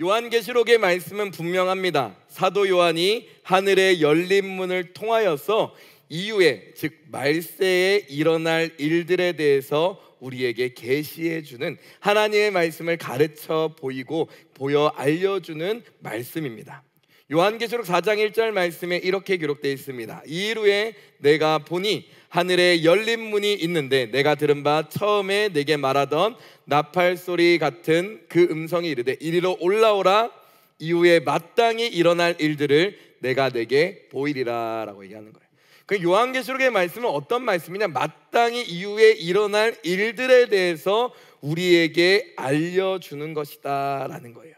요한계시록의 말씀은 분명합니다. 사도 요한이 하늘의 열린 문을 통하여서 이후에, 즉 말세에 일어날 일들에 대해서 우리에게 계시해 주는, 하나님의 말씀을 가르쳐 보여 알려주는 말씀입니다. 요한계시록 4장 1절 말씀에 이렇게 기록되어 있습니다. 이후에 내가 보니 하늘에 열린 문이 있는데 내가 들은 바 처음에 내게 말하던 나팔 소리 같은 그 음성이 이르되 이리로 올라오라. 이후에 마땅히 일어날 일들을 내가 내게 보이리라 라고 얘기하는 거예요. 그 요한계시록의 말씀은 어떤 말씀이냐, 마땅히 이후에 일어날 일들에 대해서 우리에게 알려주는 것이다 라는 거예요.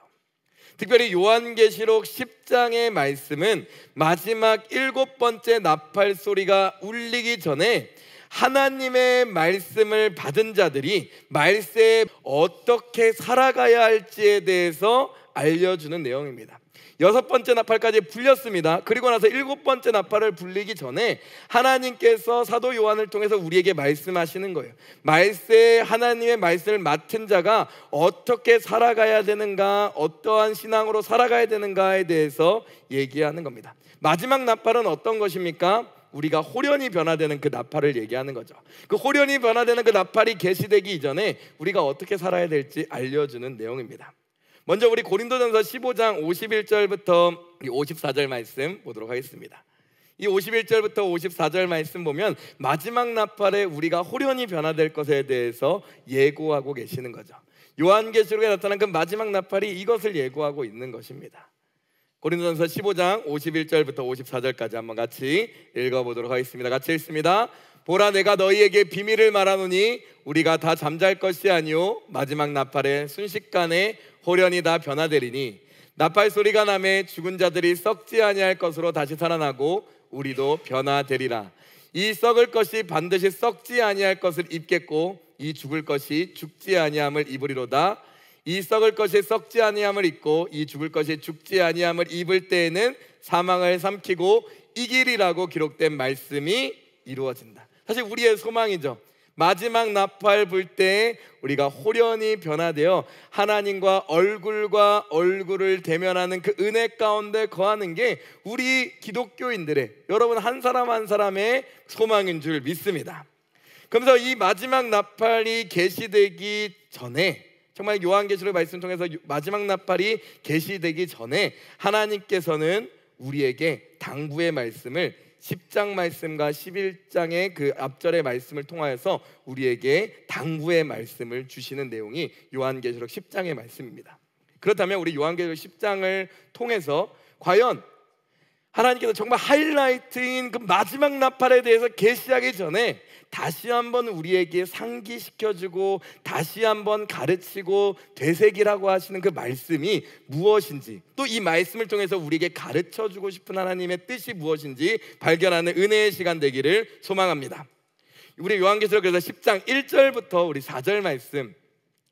특별히 요한계시록 10장의 말씀은 마지막 7번째 나팔 소리가 울리기 전에 하나님의 말씀을 받은 자들이 말세에 어떻게 살아가야 할지에 대해서 알려주는 내용입니다. 6번째 나팔까지 불렸습니다. 그리고 나서 7번째 나팔을 불리기 전에 하나님께서 사도 요한을 통해서 우리에게 말씀하시는 거예요. 말세에 하나님의 말씀을 맡은 자가 어떻게 살아가야 되는가, 어떠한 신앙으로 살아가야 되는가에 대해서 얘기하는 겁니다. 마지막 나팔은 어떤 것입니까? 우리가 호련히 변화되는 그 나팔을 얘기하는 거죠. 그 호련히 변화되는 그 나팔이 계시되기 이전에 우리가 어떻게 살아야 될지 알려주는 내용입니다. 먼저 우리 고린도전서 15장 51절부터 54절 말씀 보도록 하겠습니다. 이 51절부터 54절 말씀 보면 마지막 나팔에 우리가 호련히 변화될 것에 대해서 예고하고 계시는 거죠. 요한계시록에 나타난 그 마지막 나팔이 이것을 예고하고 있는 것입니다. 고린도전서 15장 51절부터 54절까지 한번 같이 읽어보도록 하겠습니다. 같이 읽습니다. 보라, 내가 너희에게 비밀을 말하노니 우리가 다 잠잘 것이 아니요 마지막 나팔에 순식간에 호련히 다 변화되리니 나팔 소리가 나매 죽은 자들이 썩지 아니할 것으로 다시 살아나고 우리도 변화되리라. 이 썩을 것이 반드시 썩지 아니할 것을 입겠고 이 죽을 것이 죽지 아니함을 입으리로다. 이 썩을 것이 썩지 아니함을 입고 이 죽을 것이 죽지 아니함을 입을 때에는 사망을 삼키고 이기리라고 기록된 말씀이 이루어진다. 사실 우리의 소망이죠. 마지막 나팔 불 때 우리가 호련히 변화되어 하나님과 얼굴과 얼굴을 대면하는 그 은혜 가운데 거하는 게 우리 기독교인들의, 여러분 한 사람 한 사람의 소망인 줄 믿습니다. 그러면서 이 마지막 나팔이 계시되기 전에, 정말 요한계시록 말씀 통해서 마지막 나팔이 계시되기 전에 하나님께서는 우리에게 당부의 말씀을 10장 말씀과 11장의 그 앞절의 말씀을 통하여서 우리에게 당부의 말씀을 주시는 내용이 요한계시록 10장의 말씀입니다. 그렇다면 우리 요한계시록 10장을 통해서 과연 하나님께서 정말 하이라이트인 그 마지막 나팔에 대해서 계시하기 전에 다시 한번 우리에게 상기시켜주고 다시 한번 가르치고 되새기라고 하시는 그 말씀이 무엇인지, 또 이 말씀을 통해서 우리에게 가르쳐주고 싶은 하나님의 뜻이 무엇인지 발견하는 은혜의 시간 되기를 소망합니다. 우리 요한계시록 그래서 10장 1절부터 우리 4절 말씀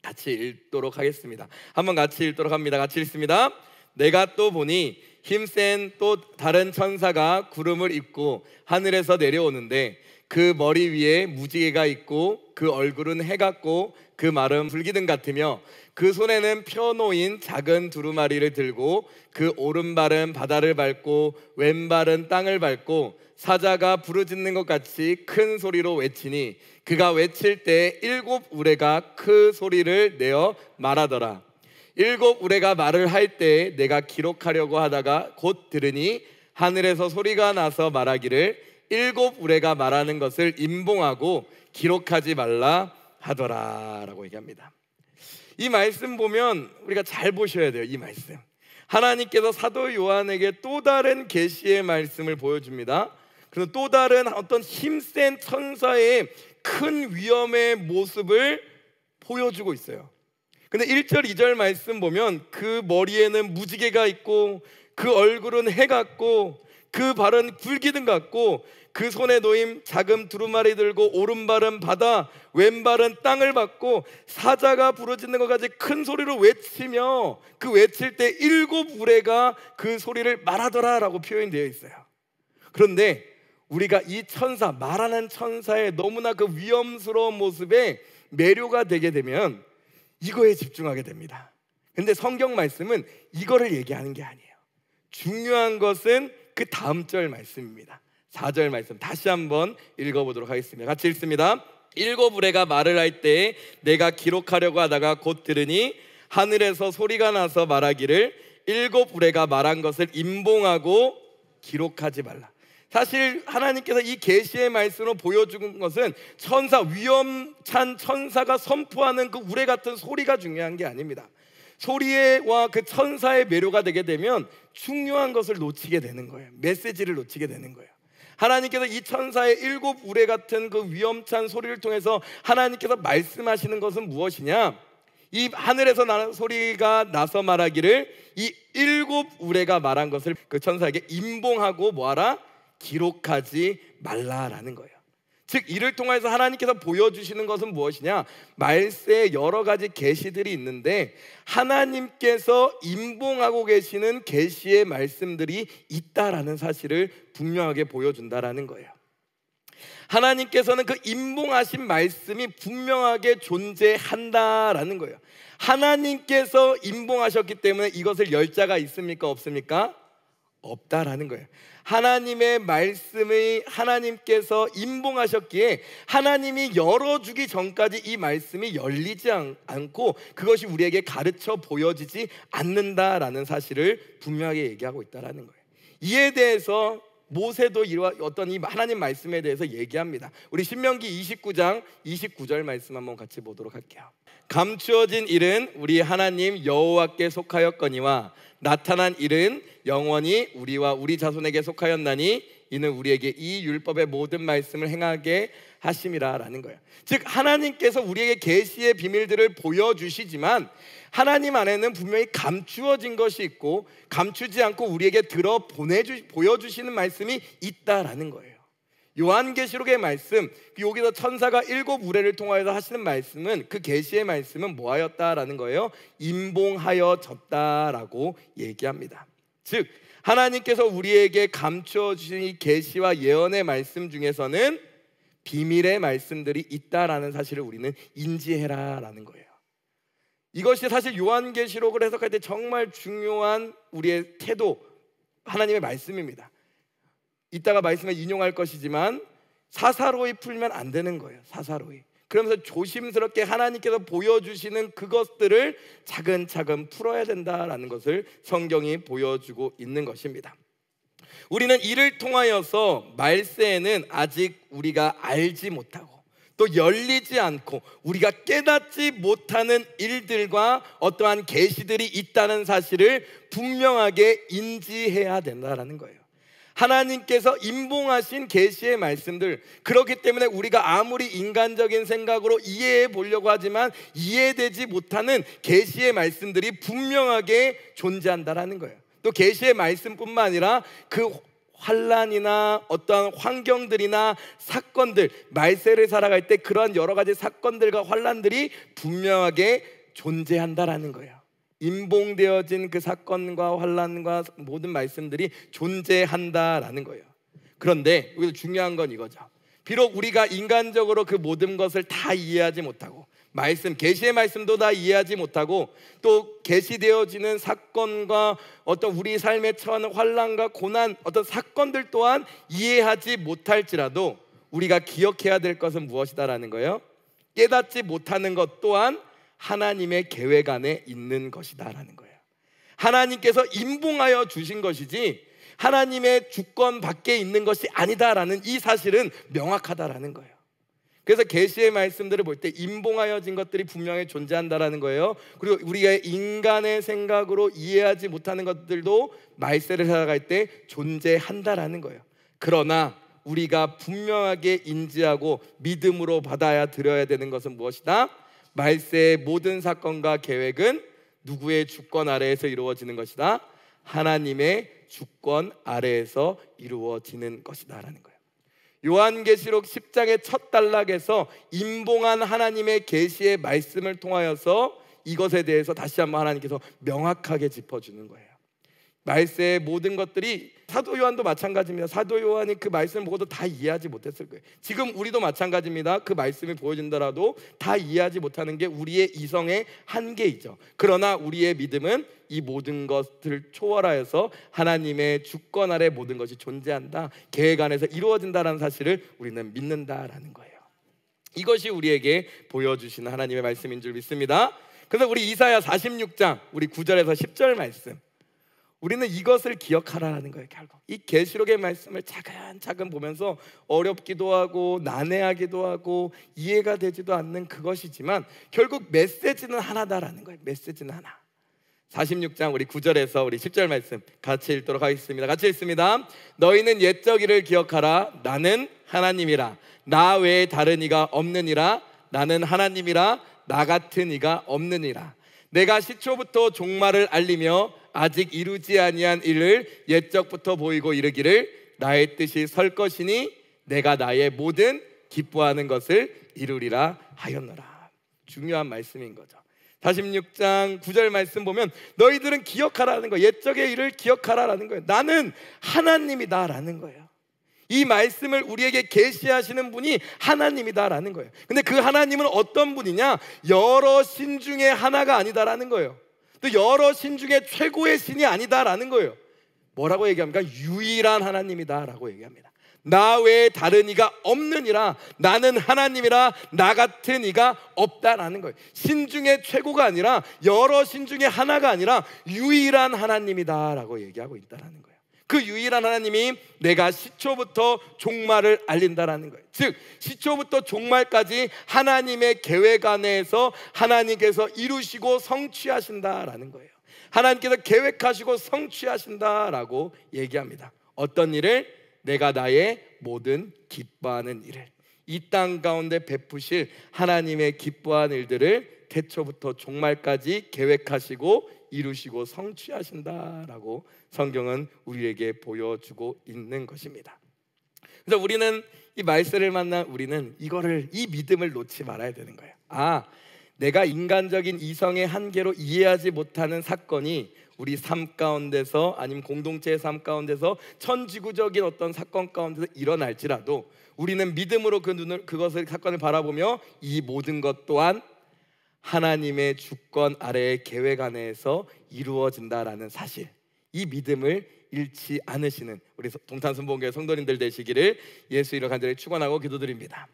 같이 읽도록 하겠습니다. 한번 같이 읽도록 합니다. 같이 읽습니다. 내가 또 보니 힘센 또 다른 천사가 구름을 입고 하늘에서 내려오는데 그 머리 위에 무지개가 있고 그 얼굴은 해 같고 그 말은 불기둥 같으며 그 손에는 펴놓인 작은 두루마리를 들고 그 오른발은 바다를 밟고 왼발은 땅을 밟고 사자가 부르짖는 것 같이 큰 소리로 외치니 그가 외칠 때 7 우레가 그 소리를 내어 말하더라. 7 우레가 말을 할 때 내가 기록하려고 하다가 곧 들으니 하늘에서 소리가 나서 말하기를 7 우레가 말하는 것을 임봉하고 기록하지 말라 하더라 라고 얘기합니다. 이 말씀 보면 우리가 잘 보셔야 돼요. 이 말씀, 하나님께서 사도 요한에게 또 다른 계시의 말씀을 보여줍니다. 그래서 또 다른 어떤 힘센 천사의 큰 위엄의 모습을 보여주고 있어요. 근데 1절 2절 말씀 보면 그 머리에는 무지개가 있고 그 얼굴은 해 같고 그 발은 불기둥 같고 그 손에 놓인 작은 두루마리 들고 오른발은 바다 왼발은 땅을 밟고 사자가 부르짖는 것 같이 큰 소리로 외치며 그 외칠 때 7 우레가 그 소리를 말하더라 라고 표현되어 있어요. 그런데 우리가 이 천사, 말하는 천사의 너무나 그 위엄스러운 모습에 매료가 되게 되면 이거에 집중하게 됩니다. 근데 성경 말씀은 이거를 얘기하는 게 아니에요. 중요한 것은 그 다음 절 말씀입니다. 4절 말씀 다시 한번 읽어보도록 하겠습니다. 같이 읽습니다. 일곱 우레가 말을 할 때 내가 기록하려고 하다가 곧 들으니 하늘에서 소리가 나서 말하기를 일곱 우레가 말한 것을 임봉하고 기록하지 말라. 사실 하나님께서 이 계시의 말씀으로 보여준 것은 위험찬 천사가 선포하는 그 우레 같은 소리가 중요한 게 아닙니다. 소리와 그 천사의 매료가 되게 되면 중요한 것을 놓치게 되는 거예요. 메시지를 놓치게 되는 거예요. 하나님께서 이 천사의 일곱 우레 같은 그 위험찬 소리를 통해서 하나님께서 말씀하시는 것은 무엇이냐? 이 하늘에서 나는 소리가 나서 말하기를 이 일곱 우레가 말한 것을 그 천사에게 임봉하고 뭐하라? 기록하지 말라라는 거예요. 즉 이를 통해서 하나님께서 보여주시는 것은 무엇이냐? 말세에 여러 가지 계시들이 있는데 하나님께서 임봉하고 계시는 계시의 말씀들이 있다라는 사실을 분명하게 보여준다라는 거예요. 하나님께서는 그 임봉하신 말씀이 분명하게 존재한다라는 거예요. 하나님께서 임봉하셨기 때문에 이것을 열 자가 있습니까? 없습니까? 없다라는 거예요. 하나님의 말씀이 하나님께서 임봉하셨기에 하나님이 열어주기 전까지 이 말씀이 열리지 않고 그것이 우리에게 가르쳐 보여지지 않는다라는 사실을 분명하게 얘기하고 있다라는 거예요. 이에 대해서 모세도 어떤 이 하나님 말씀에 대해서 얘기합니다. 우리 신명기 29장 29절 말씀 한번 같이 보도록 할게요. 감추어진 일은 우리 하나님 여호와께 속하였거니와 나타난 일은 영원히 우리와 우리 자손에게 속하였나니 이는 우리에게 이 율법의 모든 말씀을 행하게 하심이라라는 거예요. 즉 하나님께서 우리에게 계시의 비밀들을 보여주시지만 하나님 안에는 분명히 감추어진 것이 있고 감추지 않고 우리에게 보여주시는 말씀이 있다라는 거예요. 요한계시록의 말씀, 여기서 천사가 일곱 우레를 통하여서 하시는 말씀은 그 계시의 말씀은 뭐하였다라는 거예요? 임봉하여졌다라고 얘기합니다. 즉 하나님께서 우리에게 감추어 주신 이 계시와 예언의 말씀 중에서는 비밀의 말씀들이 있다라는 사실을 우리는 인지해라라는 거예요. 이것이 사실 요한계시록을 해석할 때 정말 중요한 우리의 태도, 하나님의 말씀입니다. 이따가 말씀에 인용할 것이지만 사사로이 풀면 안 되는 거예요. 사사로이. 그러면서 조심스럽게 하나님께서 보여주시는 그것들을 차근차근 풀어야 된다라는 것을 성경이 보여주고 있는 것입니다. 우리는 이를 통하여서 말세에는 아직 우리가 알지 못하고 또 열리지 않고 우리가 깨닫지 못하는 일들과 어떠한 계시들이 있다는 사실을 분명하게 인지해야 된다라는 거예요. 하나님께서 임봉하신 계시의 말씀들, 그렇기 때문에 우리가 아무리 인간적인 생각으로 이해해 보려고 하지만 이해되지 못하는 계시의 말씀들이 분명하게 존재한다라는 거예요. 또 계시의 말씀뿐만 아니라 그 환난이나 어떠한 환경들이나 사건들, 말세를 살아갈 때 그러한 여러 가지 사건들과 환난들이 분명하게 존재한다라는 거예요. 임봉되어진 그 사건과 환난과 모든 말씀들이 존재한다라는 거예요. 그런데 여기서 중요한 건 이거죠. 비록 우리가 인간적으로 그 모든 것을 다 이해하지 못하고 계시의 말씀도 다 이해하지 못하고 또 계시되어지는 사건과 어떤 우리 삶에 처하는 환난과 고난, 어떤 사건들 또한 이해하지 못할지라도 우리가 기억해야 될 것은 무엇이다라는 거예요? 깨닫지 못하는 것 또한 하나님의 계획 안에 있는 것이다라는 거예요. 하나님께서 임봉하여 주신 것이지 하나님의 주권 밖에 있는 것이 아니다라는 이 사실은 명확하다라는 거예요. 그래서 계시의 말씀들을 볼 때 임봉하여진 것들이 분명히 존재한다라는 거예요. 그리고 우리가 인간의 생각으로 이해하지 못하는 것들도 말세를 살아갈 때 존재한다라는 거예요. 그러나 우리가 분명하게 인지하고 믿음으로 받아야 드려야 되는 것은 무엇이다? 말세의 모든 사건과 계획은 누구의 주권 아래에서 이루어지는 것이다? 하나님의 주권 아래에서 이루어지는 것이다라는 거예요. 요한계시록 10장의 첫 단락에서 임봉한 하나님의 계시의 말씀을 통하여서 이것에 대해서 다시 한번 하나님께서 명확하게 짚어주는 거예요. 말세의 모든 것들이, 사도 요한도 마찬가지입니다. 사도 요한이 그 말씀을 보고도 다 이해하지 못했을 거예요. 지금 우리도 마찬가지입니다. 그 말씀이 보여진다라도 다 이해하지 못하는 게 우리의 이성의 한계이죠. 그러나 우리의 믿음은 이 모든 것을 초월하여서 하나님의 주권 아래 모든 것이 존재한다, 계획 안에서 이루어진다라는 사실을 우리는 믿는다라는 거예요. 이것이 우리에게 보여주시는 하나님의 말씀인 줄 믿습니다. 그래서 우리 이사야 46장 우리 9절에서 10절 말씀, 우리는 이것을 기억하라는 거예요. 결국 이 계시록의 말씀을 차근차근 보면서 어렵기도 하고 난해하기도 하고 이해가 되지도 않는 그것이지만 결국 메시지는 하나다라는 거예요. 메시지는 하나. 46장 우리 9절에서 우리 10절 말씀 같이 읽도록 하겠습니다. 같이 읽습니다. 너희는 옛적 일을 기억하라. 나는 하나님이라. 나 외에 다른 이가 없느니라. 나는 하나님이라. 나 같은 이가 없느니라. 내가 시초부터 종말을 알리며 아직 이루지 아니한 일을 옛적부터 보이고 이르기를 나의 뜻이 설 것이니 내가 나의 모든 기뻐하는 것을 이루리라 하였노라. 중요한 말씀인 거죠. 46장 9절 말씀 보면 너희들은 기억하라는 거예요. 옛적의 일을 기억하라라는 거예요. 나는 하나님이다 라는 거예요. 이 말씀을 우리에게 계시하시는 분이 하나님이다라는 거예요. 근데 그 하나님은 어떤 분이냐? 여러 신 중에 하나가 아니다라는 거예요. 또 여러 신 중에 최고의 신이 아니다라는 거예요. 뭐라고 얘기합니까? 유일한 하나님이다라고 얘기합니다. 나 외에 다른 이가 없느니라. 나는 하나님이라. 나 같은 이가 없다라는 거예요. 신 중에 최고가 아니라, 여러 신 중에 하나가 아니라 유일한 하나님이다라고 얘기하고 있다라는 거예요. 그 유일한 하나님이 내가 시초부터 종말을 알린다라는 거예요. 즉 시초부터 종말까지 하나님의 계획 안에서 하나님께서 이루시고 성취하신다라는 거예요. 하나님께서 계획하시고 성취하신다라고 얘기합니다. 어떤 일을? 내가 나의 모든 기뻐하는 일을, 이 땅 가운데 베푸실 하나님의 기뻐하는 일들을 태초부터 종말까지 계획하시고 이루시고 성취하신다라고 성경은 우리에게 보여주고 있는 것입니다. 그래서 우리는 이 말씀을 만난 우리는 이 믿음을 놓지 말아야 되는 거예요. 내가 인간적인 이성의 한계로 이해하지 못하는 사건이 우리 삶 가운데서, 아니면 공동체의 삶 가운데서, 천지구적인 어떤 사건 가운데서 일어날지라도 우리는 믿음으로 그것을 사건을 바라보며 이 모든 것 또한 하나님의 주권 아래의 계획 안에서 이루어진다라는 사실, 이 믿음을 잃지 않으시는 우리 동탄순복음교회 성도님들 되시기를 예수 이름으로 간절히 축원하고 기도드립니다.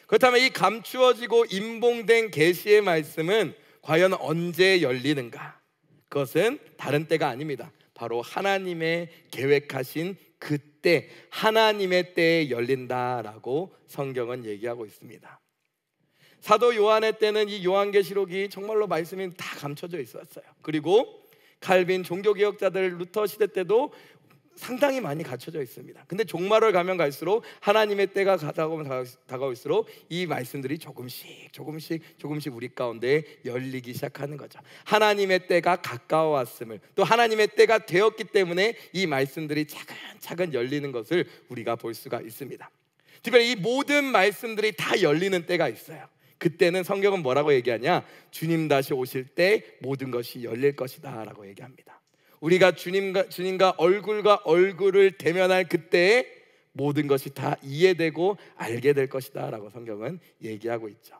그렇다면 이 감추어지고 임봉된 계시의 말씀은 과연 언제 열리는가? 그것은 다른 때가 아닙니다. 바로 하나님의 계획하신 그때, 하나님의 때에 열린다라고 성경은 얘기하고 있습니다. 사도 요한의 때는 이 요한계시록이 정말로 말씀이 다 감춰져 있었어요. 그리고 칼빈 종교개혁자들 루터 시대 때도 상당히 많이 갖춰져 있습니다. 근데 종말을 가면 갈수록 하나님의 때가 다가올수록 이 말씀들이 조금씩 우리 가운데 열리기 시작하는 거죠. 하나님의 때가 가까워왔음을, 또 하나님의 때가 되었기 때문에 이 말씀들이 차근차근 열리는 것을 우리가 볼 수가 있습니다. 특별히 이 모든 말씀들이 다 열리는 때가 있어요. 그때는 성경은 뭐라고 얘기하냐? 주님 다시 오실 때 모든 것이 열릴 것이다 라고 얘기합니다. 우리가 주님과 얼굴과 얼굴을 대면할 그때에 모든 것이 다 이해되고 알게 될 것이다 라고 성경은 얘기하고 있죠.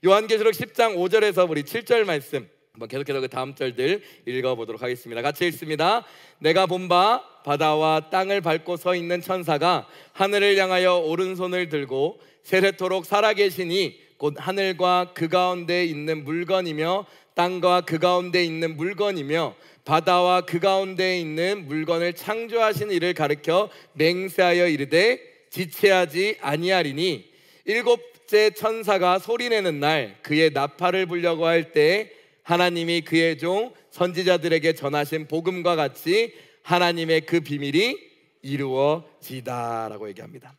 요한계시록 10장 5절에서 우리 7절 말씀 한번 계속해서 그 다음 절들 읽어보도록 하겠습니다. 같이 읽습니다. 내가 본 바 바다와 땅을 밟고 서 있는 천사가 하늘을 향하여 오른손을 들고 세례토록 살아계시니 곧 하늘과 그 가운데 있는 물건이며 땅과 그 가운데 있는 물건이며 바다와 그 가운데 있는 물건을 창조하신 이를 가르쳐 맹세하여 이르되 지체하지 아니하리니 일곱째 천사가 소리내는 날 그의 나팔을 불려고 할 때 하나님이 그의 종 선지자들에게 전하신 복음과 같이 하나님의 그 비밀이 이루어지다라고 얘기합니다.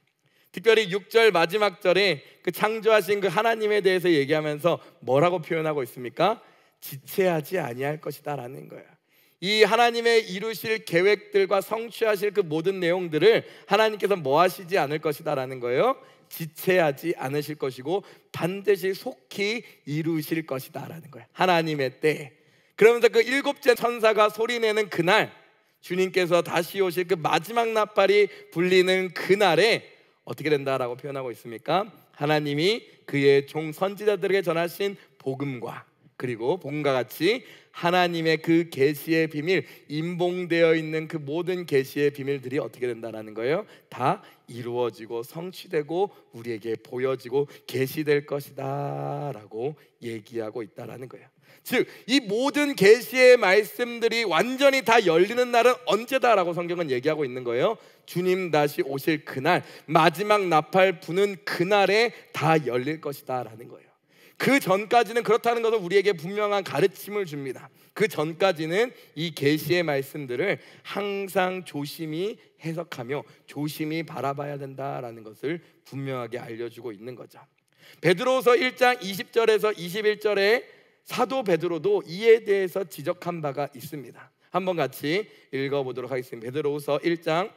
특별히 6절 마지막 절에 그 창조하신 그 하나님에 대해서 얘기하면서 뭐라고 표현하고 있습니까? 지체하지 아니할 것이다 라는 거예요. 이 하나님의 이루실 계획들과 성취하실 그 모든 내용들을 하나님께서 뭐 하시지 않을 것이다 라는 거예요. 지체하지 않으실 것이고 반드시 속히 이루실 것이다 라는 거예요. 하나님의 때. 그러면서 그 일곱째 천사가 소리내는 그날, 주님께서 다시 오실 그 마지막 나팔이 불리는 그날에 어떻게 된다라고 표현하고 있습니까? 하나님이 그의 종 선지자들에게 전하신 복음과 그리고 복음과 같이 하나님의 그 계시의 비밀, 임봉되어 있는 그 모든 계시의 비밀들이 어떻게 된다라는 거예요? 다 이루어지고 성취되고 우리에게 보여지고 계시될 것이다 라고 얘기하고 있다라는 거예요. 즉 이 모든 계시의 말씀들이 완전히 다 열리는 날은 언제다라고 성경은 얘기하고 있는 거예요. 주님 다시 오실 그날, 마지막 나팔 부는 그날에 다 열릴 것이다 라는 거예요. 그 전까지는 그렇다는 것은 우리에게 분명한 가르침을 줍니다. 그 전까지는 이 계시의 말씀들을 항상 조심히 해석하며 조심히 바라봐야 된다라는 것을 분명하게 알려주고 있는 거죠. 베드로후서 1장 20절에서 21절에 사도 베드로도 이에 대해서 지적한 바가 있습니다. 한번 같이 읽어보도록 하겠습니다. 베드로후서 1장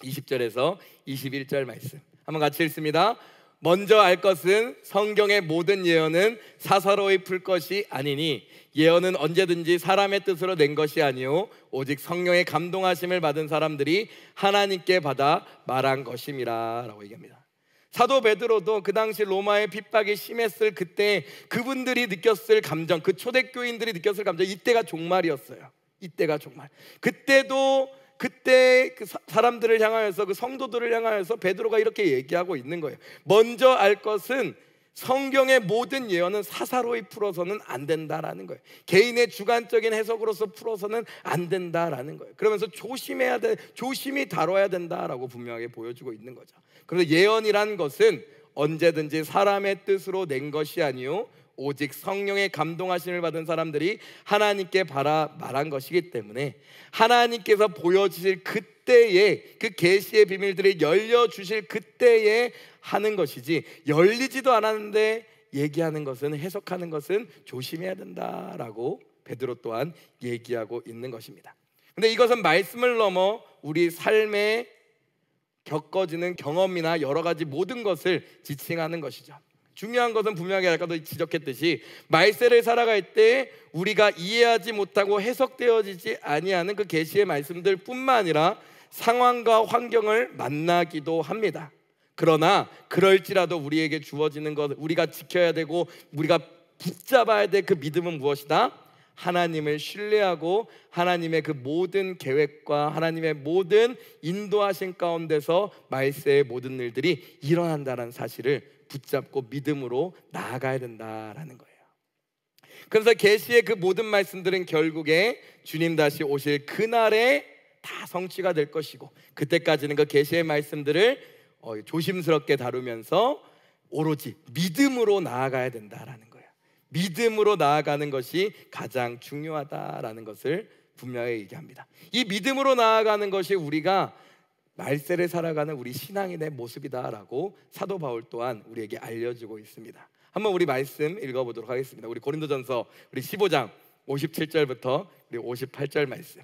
20절에서 21절 말씀 한번 같이 읽습니다. 먼저 알 것은 성경의 모든 예언은 사사로이 풀 것이 아니니 예언은 언제든지 사람의 뜻으로 낸 것이 아니요 오직 성령의 감동하심을 받은 사람들이 하나님께 받아 말한 것임이라 라고 얘기합니다. 사도 베드로도 그 당시 로마의 핍박이 심했을 그때 그분들이 느꼈을 감정, 그 초대교인들이 느꼈을 감정, 이때가 종말이었어요. 이때가 종말. 그때 그 사람들을 향하여서, 그 성도들을 향하여서 베드로가 이렇게 얘기하고 있는 거예요. 먼저 알 것은 성경의 모든 예언은 사사로이 풀어서는 안 된다라는 거예요. 개인의 주관적인 해석으로서 풀어서는 안 된다라는 거예요. 그러면서 조심히 다뤄야 된다라고 분명하게 보여주고 있는 거죠. 그래서 예언이란 것은 언제든지 사람의 뜻으로 낸 것이 아니요 오직 성령의 감동하심을 받은 사람들이 하나님께 말한 것이기 때문에 하나님께서 보여주실 그때에 그 계시의 비밀들이 열려주실 그때에 하는 것이지 열리지도 않았는데 얘기하는 것은, 해석하는 것은 조심해야 된다라고 베드로 또한 얘기하고 있는 것입니다. 근데 이것은 말씀을 넘어 우리 삶에 겪어지는 경험이나 여러 가지 모든 것을 지칭하는 것이죠. 중요한 것은 분명하게 아까도 지적했듯이 말세를 살아갈 때 우리가 이해하지 못하고 해석되어지지 아니하는 그 계시의 말씀들 뿐만 아니라 상황과 환경을 만나기도 합니다. 그러나 그럴지라도 우리에게 주어지는 것, 우리가 지켜야 되고 우리가 붙잡아야 될 그 믿음은 무엇이다? 하나님을 신뢰하고 하나님의 그 모든 계획과 하나님의 모든 인도하신 가운데서 말세의 모든 일들이 일어난다는 사실을 붙잡고 믿음으로 나아가야 된다라는 거예요. 그래서 계시의 그 모든 말씀들은 결국에 주님 다시 오실 그날에 다 성취가 될 것이고 그때까지는 그 계시의 말씀들을 조심스럽게 다루면서 오로지 믿음으로 나아가야 된다라는 거예요. 믿음으로 나아가는 것이 가장 중요하다라는 것을 분명히 얘기합니다. 이 믿음으로 나아가는 것이 우리가 말세를 살아가는 우리 신앙인의 모습이다라고 사도 바울 또한 우리에게 알려주고 있습니다. 한번 우리 말씀 읽어보도록 하겠습니다. 우리 고린도전서 우리 15장 57절부터 우리 58절 말씀.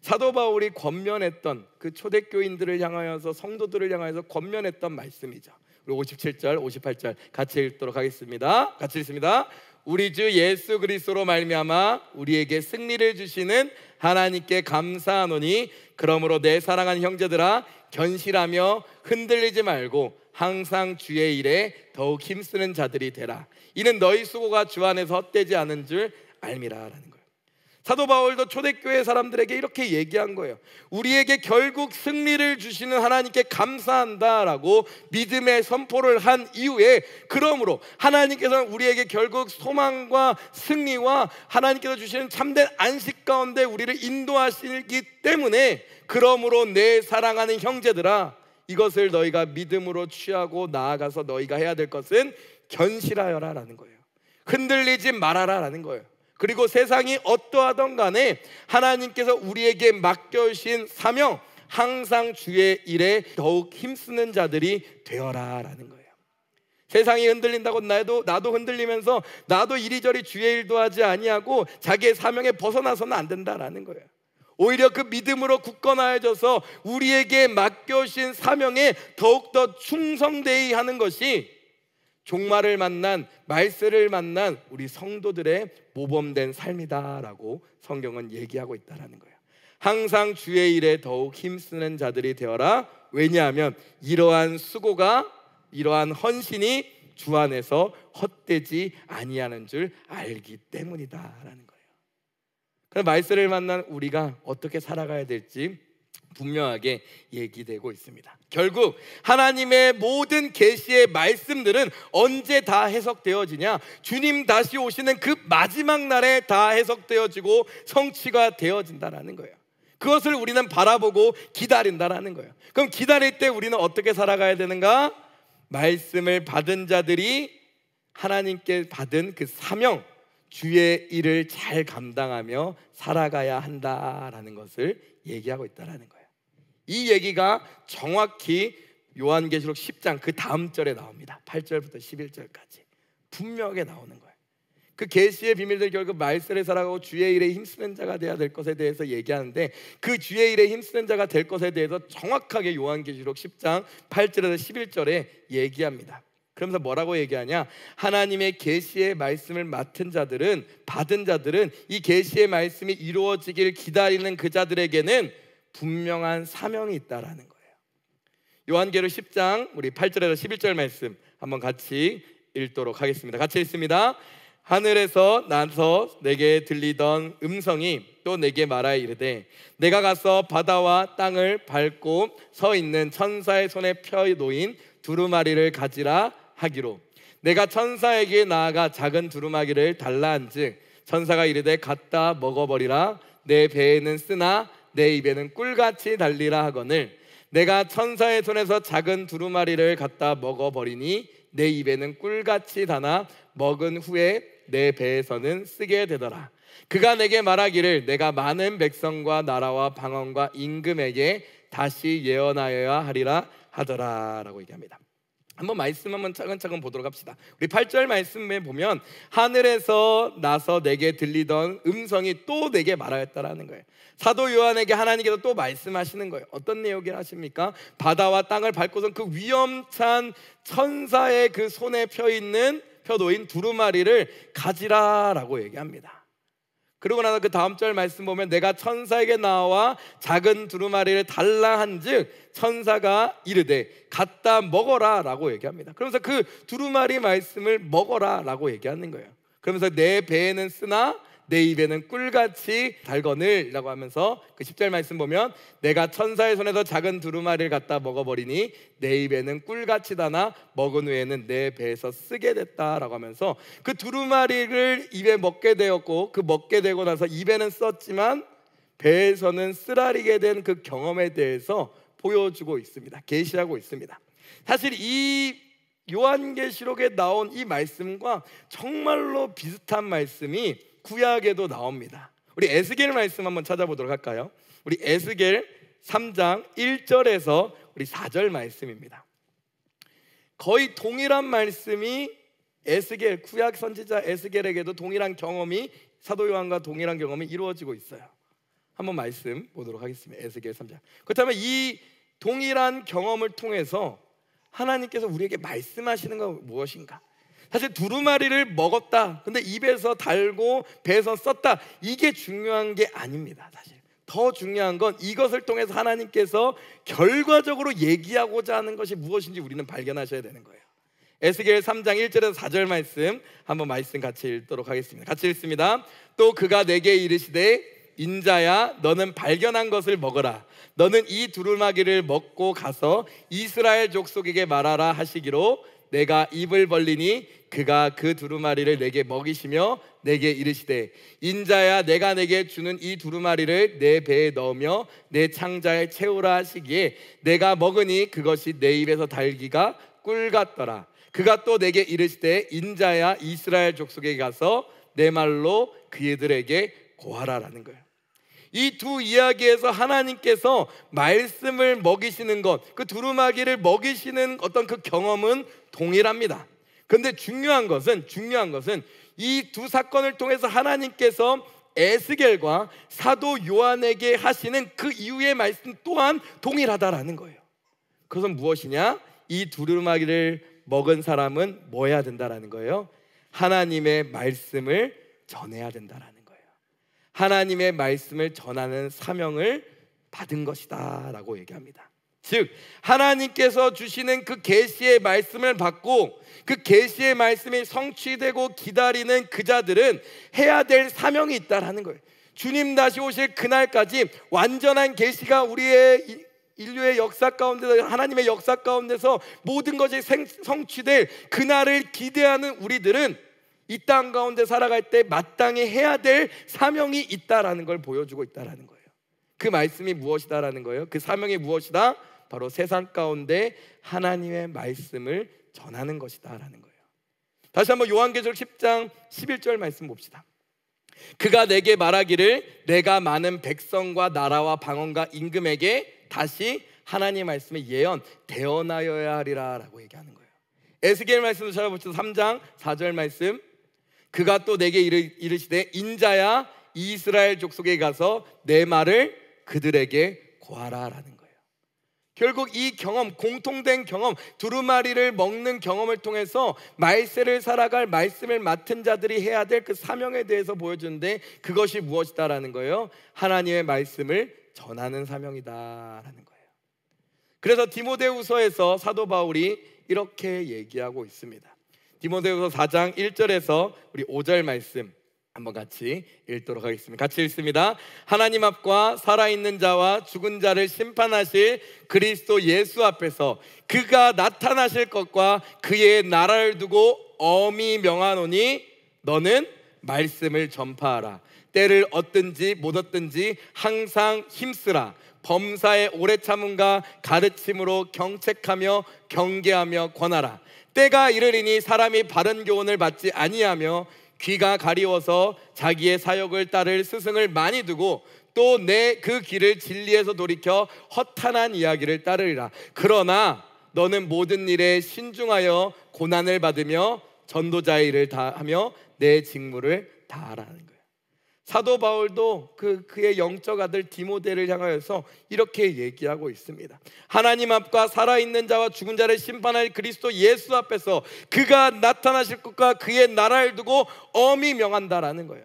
사도 바울이 권면했던 그 초대교인들을 향하여서, 성도들을 향하여서 권면했던 말씀이죠. 우리 57절 58절 같이 읽도록 하겠습니다. 같이 읽습니다. 우리 주 예수 그리스도로 말미암아 우리에게 승리를 주시는 하나님께 감사하노니 그러므로 내 사랑하는 형제들아 견실하며 흔들리지 말고 항상 주의 일에 더욱 힘쓰는 자들이 되라. 이는 너희 수고가 주 안에서 헛되지 않은 줄 알미라라는 거예요. 사도 바울도 초대교회 사람들에게 이렇게 얘기한 거예요. 우리에게 결국 승리를 주시는 하나님께 감사한다라고 믿음의 선포를 한 이후에, 그러므로 하나님께서는 우리에게 결국 소망과 승리와 하나님께서 주시는 참된 안식 가운데 우리를 인도하시기 때문에, 그러므로 내 사랑하는 형제들아 이것을 너희가 믿음으로 취하고 나아가서 너희가 해야 될 것은 견실하여라 라는 거예요. 흔들리지 말아라 라는 거예요. 그리고 세상이 어떠하던 간에 하나님께서 우리에게 맡겨주신 사명, 항상 주의 일에 더욱 힘쓰는 자들이 되어라 라는 거예요. 세상이 흔들린다고 나도 흔들리면서 나도 이리저리 주의 일도 하지 아니하고 자기의 사명에 벗어나서는 안 된다라는 거예요. 오히려 그 믿음으로 굳건하여져서 우리에게 맡겨주신 사명에 더욱더 충성되이 하는 것이 종말을 만난, 말세를 만난 우리 성도들의 모범된 삶이다라고 성경은 얘기하고 있다라는 거예요. 항상 주의 일에 더욱 힘쓰는 자들이 되어라. 왜냐하면 이러한 수고가, 이러한 헌신이 주 안에서 헛되지 아니하는 줄 알기 때문이다라는 거예요. 그래서 말세를 만난 우리가 어떻게 살아가야 될지 분명하게 얘기되고 있습니다. 결국 하나님의 모든 계시의 말씀들은 언제 다 해석되어지냐? 주님 다시 오시는 그 마지막 날에 다 해석되어지고 성취가 되어진다라는 거예요. 그것을 우리는 바라보고 기다린다라는 거예요. 그럼 기다릴 때 우리는 어떻게 살아가야 되는가? 말씀을 받은 자들이 하나님께 받은 그 사명, 주의 일을 잘 감당하며 살아가야 한다라는 것을 얘기하고 있다라는 거예요. 이 얘기가 정확히 요한계시록 10장 그 다음 절에 나옵니다. 8절부터 11절까지 분명하게 나오는 거예요. 그 계시의 비밀들 결국 말세를 살아가고 주의 일에 힘쓰는 자가 되어야 될 것에 대해서 얘기하는데, 그 주의 일에 힘쓰는 자가 될 것에 대해서 정확하게 요한계시록 10장 8절에서 11절에 얘기합니다. 그러면서 뭐라고 얘기하냐? 하나님의 계시의 말씀을 맡은 자들은, 받은 자들은 이 계시의 말씀이 이루어지길 기다리는 그 자들에게는 분명한 사명이 있다라는 거예요. 요한계시록 10장 우리 8절에서 11절 말씀 한번 같이 읽도록 하겠습니다. 같이 읽습니다. 하늘에서 나서 내게 들리던 음성이 또 내게 말하여 이르되, 내가 가서 바다와 땅을 밟고 서 있는 천사의 손에 펴 놓인 두루마리를 가지라 하기로, 내가 천사에게 나아가 작은 두루마기를 달라 한즉 천사가 이르되 갖다 먹어버리라. 내 배에는 쓰나 내 입에는 꿀같이 달리라 하거늘, 내가 천사의 손에서 작은 두루마리를 갖다 먹어버리니 내 입에는 꿀같이 다나 먹은 후에 내 배에서는 쓰게 되더라. 그가 내게 말하기를, 내가 많은 백성과 나라와 방언과 임금에게 다시 예언하여야 하리라 하더라 라고 얘기합니다. 한번 말씀 한번 차근차근 보도록 합시다. 우리 8절 말씀에 보면 하늘에서 나서 내게 들리던 음성이 또 내게 말하였다라는 거예요. 사도 요한에게 하나님께서 또 말씀하시는 거예요. 어떤 내용을 하십니까? 바다와 땅을 밟고선 그 위험찬 천사의 그 손에 펴 놓인 두루마리를 가지라라고 얘기합니다. 그러고 나서 그 다음 절 말씀 보면 내가 천사에게 나와 작은 두루마리를 달라 한즉 천사가 이르되 갖다 먹어라 라고 얘기합니다. 그러면서 그 두루마리 말씀을 먹어라 라고 얘기하는 거예요. 그러면서 내 배에는 쓰나 내 입에는 꿀같이 달거늘 라고 하면서 그 10절 말씀 보면 내가 천사의 손에서 작은 두루마리를 갖다 먹어버리니 내 입에는 꿀같이 다나 먹은 후에는 내 배에서 쓰게 됐다 라고 하면서 그 두루마리를 입에 먹게 되었고, 그 먹게 되고 나서 입에는 썼지만 배에서는 쓰라리게 된 그 경험에 대해서 보여주고 있습니다. 계시하고 있습니다. 사실 이 요한계시록에 나온 이 말씀과 정말로 비슷한 말씀이 구약에도 나옵니다. 우리 에스겔 말씀 한번 찾아보도록 할까요? 우리 에스겔 3장 1절에서 우리 4절 말씀입니다. 거의 동일한 말씀이 에스겔, 구약 선지자 에스겔에게도 동일한 경험이, 사도 요한과 동일한 경험이 이루어지고 있어요. 한번 말씀 보도록 하겠습니다. 에스겔 3장. 그렇다면 이 동일한 경험을 통해서 하나님께서 우리에게 말씀하시는 건 무엇인가? 사실 두루마리를 먹었다, 근데 입에서 달고 배에서 썼다, 이게 중요한 게 아닙니다. 사실 더 중요한 건 이것을 통해서 하나님께서 결과적으로 얘기하고자 하는 것이 무엇인지 우리는 발견하셔야 되는 거예요. 에스겔 3장 1절에서 4절 말씀 한번 말씀 같이 읽도록 하겠습니다. 같이 읽습니다. 또 그가 내게 이르시되 인자야 너는 발견한 것을 먹어라. 너는 이 두루마기를 먹고 가서 이스라엘 족속에게 말하라 하시기로 내가 입을 벌리니 그가 그 두루마리를 내게 먹이시며 내게 이르시되 인자야 내가 내게 주는 이 두루마리를 내 배에 넣으며 내 창자에 채우라 하시기에 내가 먹으니 그것이 내 입에서 달기가 꿀 같더라. 그가 또 내게 이르시되 인자야 이스라엘 족속에 가서 내 말로 그들에게 고하라라는 거예요. 이 두 이야기에서 하나님께서 말씀을 먹이시는 것, 그 두루마기를 먹이시는 어떤 그 경험은 동일합니다. 그런데 중요한 것은 이 두 사건을 통해서 하나님께서 에스겔과 사도 요한에게 하시는 그 이후의 말씀 또한 동일하다라는 거예요. 그것은 무엇이냐? 이 두루마기를 먹은 사람은 뭐 해야 된다라는 거예요? 하나님의 말씀을 전해야 된다라는 거예요. 하나님의 말씀을 전하는 사명을 받은 것이다 라고 얘기합니다. 즉 하나님께서 주시는 그 계시의 말씀을 받고 그 계시의 말씀이 성취되고 기다리는 그 자들은 해야 될 사명이 있다라는 거예요. 주님 다시 오실 그날까지 완전한 계시가 우리의 인류의 역사 가운데서, 하나님의 역사 가운데서 모든 것이 성취될 그날을 기대하는 우리들은 이 땅 가운데 살아갈 때 마땅히 해야 될 사명이 있다라는 걸 보여주고 있다라는 거예요. 그 말씀이 무엇이다라는 거예요? 그 사명이 무엇이다? 바로 세상 가운데 하나님의 말씀을 전하는 것이다라는 거예요. 다시 한번 요한계시록 10장 11절 말씀 봅시다. 그가 내게 말하기를 내가 많은 백성과 나라와 방언과 임금에게 다시 하나님 말씀의 예언 대언하여야 하리라 라고 얘기하는 거예요. 에스겔 말씀도 찾아보시죠. 3장 4절 말씀. 그가 또 내게 이르시되 인자야 이스라엘 족속에 가서 내 말을 그들에게 고하라 라는 거예요. 결국 이 경험, 공통된 경험, 두루마리를 먹는 경험을 통해서 말세를 살아갈 말씀을 맡은 자들이 해야 될 그 사명에 대해서 보여주는데 그것이 무엇이다라는 거예요? 하나님의 말씀을 전하는 사명이다라는 거예요. 그래서 디모데후서에서 사도 바울이 이렇게 얘기하고 있습니다. 디모데후서 4장 1절에서 우리 5절 말씀 한번 같이 읽도록 하겠습니다. 같이 읽습니다. 하나님 앞과 살아있는 자와 죽은 자를 심판하실 그리스도 예수 앞에서 그가 나타나실 것과 그의 나라를 두고 엄히 명하노니 너는 말씀을 전파하라. 때를 얻든지 못 얻든지 항상 힘쓰라. 범사의 오래 참음과 가르침으로 경책하며 경계하며 권하라. 때가 이르리니 사람이 바른 교훈을 받지 아니하며 귀가 가리워서 자기의 사역을 따를 스승을 많이 두고 또 내 그 길을 진리에서 돌이켜 허탄한 이야기를 따르리라. 그러나 너는 모든 일에 신중하여 고난을 받으며 전도자의 일을 다하며 내 직무를 다하라는 거예요. 사도 바울도 그의 영적 아들 디모데를 향하여서 이렇게 얘기하고 있습니다. 하나님 앞과 살아있는 자와 죽은 자를 심판할 그리스도 예수 앞에서 그가 나타나실 것과 그의 나라를 두고 엄히 명한다라는 거예요.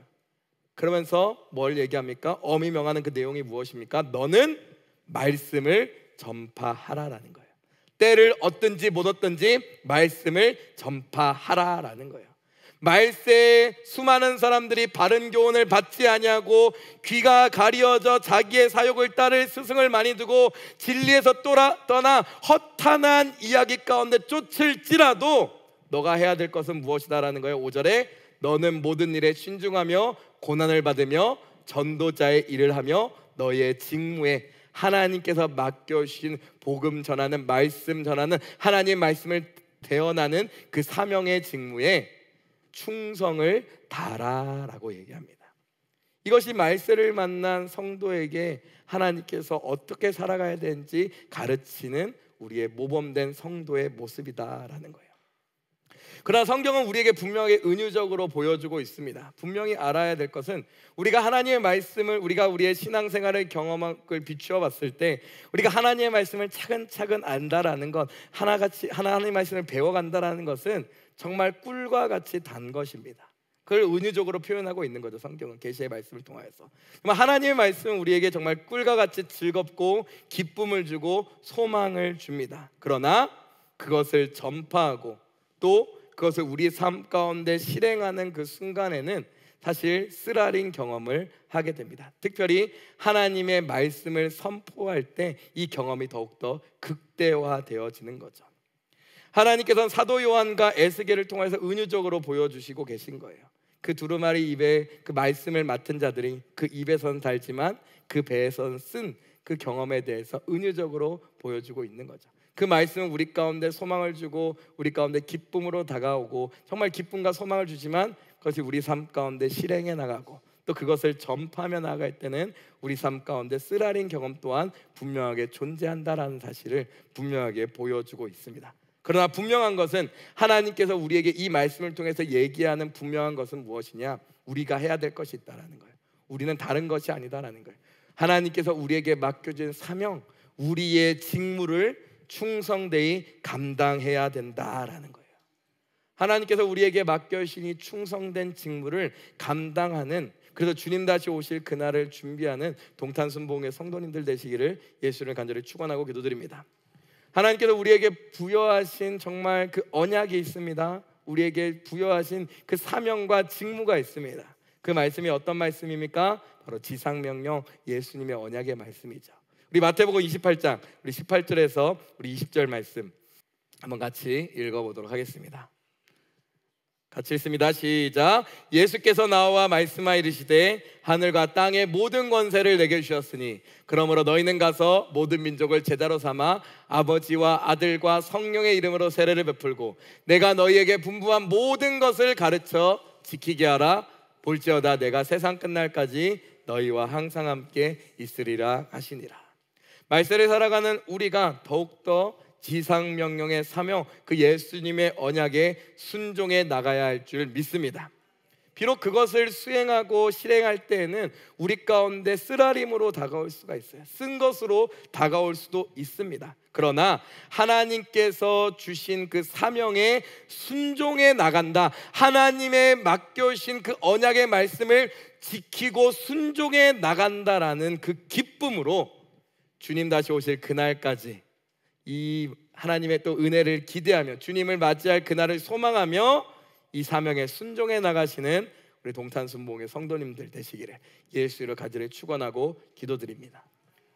그러면서 뭘 얘기합니까? 엄히 명하는 그 내용이 무엇입니까? 너는 말씀을 전파하라라는 거예요. 때를 얻든지 못 얻든지 말씀을 전파하라라는 거예요. 말세에 수많은 사람들이 바른 교훈을 받지 아니하고 귀가 가리어져 자기의 사욕을 따를 스승을 많이 두고 진리에서 떠나 허탄한 이야기 가운데 쫓을지라도 너가 해야 될 것은 무엇이다라는 거예요. 5절에 너는 모든 일에 신중하며 고난을 받으며 전도자의 일을 하며 너의 직무에 하나님께서 맡겨주신 복음 전하는 말씀 전하는 하나님의 말씀을 대언하는 그 사명의 직무에 충성을 다하라라고 얘기합니다. 이것이 말세를 만난 성도에게 하나님께서 어떻게 살아가야 되는지 가르치는 우리의 모범된 성도의 모습이다라는 거예요. 그러나 성경은 우리에게 분명히 은유적으로 보여주고 있습니다. 분명히 알아야 될 것은 우리가 하나님의 말씀을 우리가 우리의 신앙생활을 경험을 비추어 봤을 때 우리가 하나님의 말씀을 차근차근 안다라는 것, 하나님의 말씀을 배워간다라는 것은 정말 꿀과 같이 단 것입니다. 그걸 은유적으로 표현하고 있는 거죠. 성경은 계시의 말씀을 통하여서. 하나님의 말씀은 우리에게 정말 꿀과 같이 즐겁고 기쁨을 주고 소망을 줍니다. 그러나 그것을 전파하고 또 그것을 우리 삶 가운데 실행하는 그 순간에는 사실 쓰라린 경험을 하게 됩니다. 특별히 하나님의 말씀을 선포할 때 이 경험이 더욱더 극대화되어지는 거죠. 하나님께서는 사도 요한과 에스겔을 통해서 은유적으로 보여주시고 계신 거예요. 그 두루마리 입에 그 말씀을 맡은 자들이 그 입에서는 달지만 그 배에서는 쓴 그 경험에 대해서 은유적으로 보여주고 있는 거죠. 그 말씀은 우리 가운데 소망을 주고 우리 가운데 기쁨으로 다가오고 정말 기쁨과 소망을 주지만 그것이 우리 삶 가운데 실행해 나가고 또 그것을 전파하며 나아갈 때는 우리 삶 가운데 쓰라린 경험 또한 분명하게 존재한다라는 사실을 분명하게 보여주고 있습니다. 그러나 분명한 것은 하나님께서 우리에게 이 말씀을 통해서 얘기하는 분명한 것은 무엇이냐? 우리가 해야 될 것이 있다라는 거예요. 우리는 다른 것이 아니다라는 거예요. 하나님께서 우리에게 맡겨진 사명, 우리의 직무를 충성되이 감당해야 된다라는 거예요. 하나님께서 우리에게 맡겨주신 이 충성된 직무를 감당하는 그래서 주님 다시 오실 그날을 준비하는 동탄순복음의 성도님들 되시기를 예수를 간절히 축원하고 기도드립니다. 하나님께서 우리에게 부여하신 정말 그 언약이 있습니다. 우리에게 부여하신 그 사명과 직무가 있습니다. 그 말씀이 어떤 말씀입니까? 바로 지상명령, 예수님의 언약의 말씀이죠. 우리 마태복음 28장 우리 18절에서 우리 20절 말씀 한번 같이 읽어보도록 하겠습니다. 같이 읽습니다. 시작. 예수께서 나와 말씀하여 이르시되 하늘과 땅의 모든 권세를 내게 주셨으니 그러므로 너희는 가서 모든 민족을 제자로 삼아 아버지와 아들과 성령의 이름으로 세례를 베풀고 내가 너희에게 분부한 모든 것을 가르쳐 지키게 하라. 볼지어다 내가 세상 끝날까지 너희와 항상 함께 있으리라 하시니라. 말세를 살아가는 우리가 더욱더 지상명령의 사명, 그 예수님의 언약에 순종해 나가야 할 줄 믿습니다. 비록 그것을 수행하고 실행할 때에는 우리 가운데 쓰라림으로 다가올 수가 있어요. 쓴 것으로 다가올 수도 있습니다. 그러나 하나님께서 주신 그 사명에 순종해 나간다, 하나님의 맡겨주신 그 언약의 말씀을 지키고 순종해 나간다라는 그 기쁨으로 주님 다시 오실 그날까지 이 하나님의 또 은혜를 기대하며 주님을 맞이할 그날을 소망하며 이 사명에 순종해 나가시는 우리 동탄순복음의 성도님들 되시기를 예수를 간절히 축원하고 기도드립니다.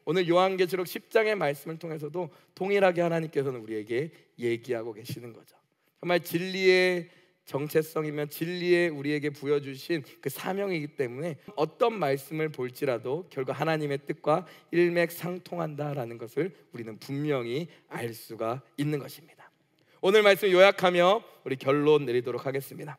오늘 요한계시록 10장의 말씀을 통해서도 동일하게 하나님께서는 우리에게 얘기하고 계시는 거죠. 정말 진리의 정체성이면 진리에 우리에게 부여주신 그 사명이기 때문에 어떤 말씀을 볼지라도 결국 하나님의 뜻과 일맥상통한다라는 것을 우리는 분명히 알 수가 있는 것입니다. 오늘 말씀 요약하며 우리 결론 내리도록 하겠습니다.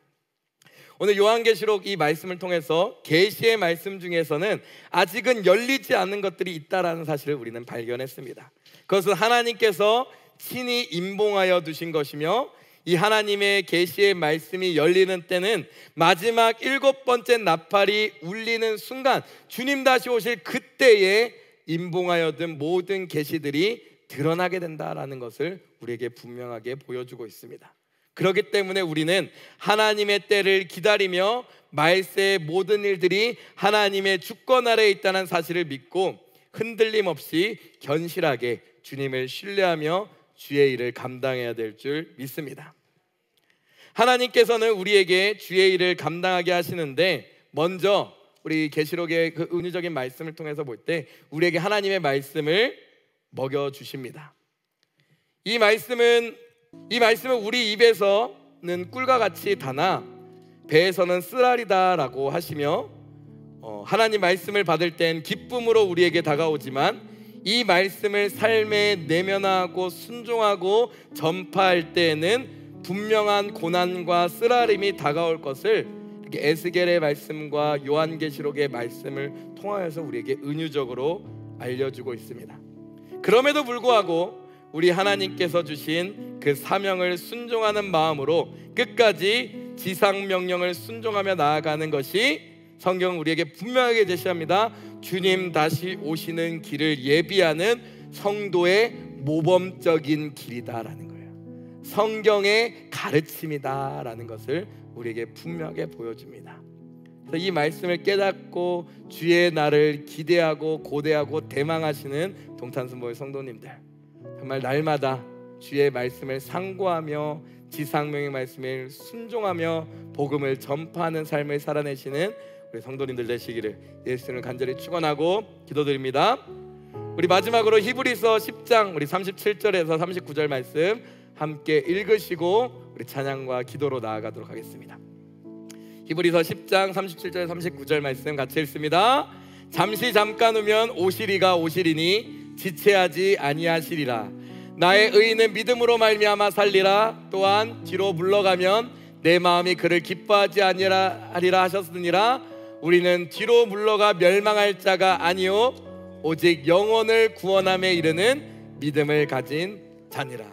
오늘 요한계시록 이 말씀을 통해서 계시의 말씀 중에서는 아직은 열리지 않은 것들이 있다라는 사실을 우리는 발견했습니다. 그것은 하나님께서 친히 임봉하여 두신 것이며 이 하나님의 계시의 말씀이 열리는 때는 마지막 7번째 나팔이 울리는 순간 주님 다시 오실 그때에 임봉하여 둔 모든 계시들이 드러나게 된다라는 것을 우리에게 분명하게 보여주고 있습니다. 그렇기 때문에 우리는 하나님의 때를 기다리며 말세의 모든 일들이 하나님의 주권 아래에 있다는 사실을 믿고 흔들림 없이 견실하게 주님을 신뢰하며 주의 일을 감당해야 될 줄 믿습니다. 하나님께서는 우리에게 주의 일을 감당하게 하시는데 먼저 우리 계시록의 그 은유적인 말씀을 통해서 볼 때 우리에게 하나님의 말씀을 먹여주십니다. 이 말씀은 우리 입에서는 꿀과 같이 다나 배에서는 쓰라리다라고 하시며 하나님 말씀을 받을 땐 기쁨으로 우리에게 다가오지만 이 말씀을 삶에 내면화하고 순종하고 전파할 때에는 분명한 고난과 쓰라림이 다가올 것을 이렇게 에스겔의 말씀과 요한계시록의 말씀을 통하여서 우리에게 은유적으로 알려주고 있습니다. 그럼에도 불구하고 우리 하나님께서 주신 그 사명을 순종하는 마음으로 끝까지 지상명령을 순종하며 나아가는 것이 성경은 우리에게 분명하게 제시합니다. 주님 다시 오시는 길을 예비하는 성도의 모범적인 길이다라는 거예요. 성경의 가르침이다라는 것을 우리에게 분명하게 보여줍니다. 그래서 이 말씀을 깨닫고 주의 날을 기대하고 고대하고 대망하시는 동탄순복음의 성도님들, 정말 날마다 주의 말씀을 상고하며 지상명의 말씀을 순종하며 복음을 전파하는 삶을 살아내시는 우리 성도님들 되시기를 예수님을 간절히 축원하고 기도드립니다. 우리 마지막으로 히브리서 10장 우리 37절에서 39절 말씀 함께 읽으시고 우리 찬양과 기도로 나아가도록 하겠습니다. 히브리서 10장 37절 39절 말씀 같이 읽습니다. 잠시 잠깐 오면 오시리가 오시리니 지체하지 아니하시리라. 나의 의인은 믿음으로 말미암아 살리라. 또한 뒤로 물러가면 내 마음이 그를 기뻐하지 아니하리라 하셨으니라. 우리는 뒤로 물러가 멸망할 자가 아니요 오직 영혼을 구원함에 이르는 믿음을 가진 자니라.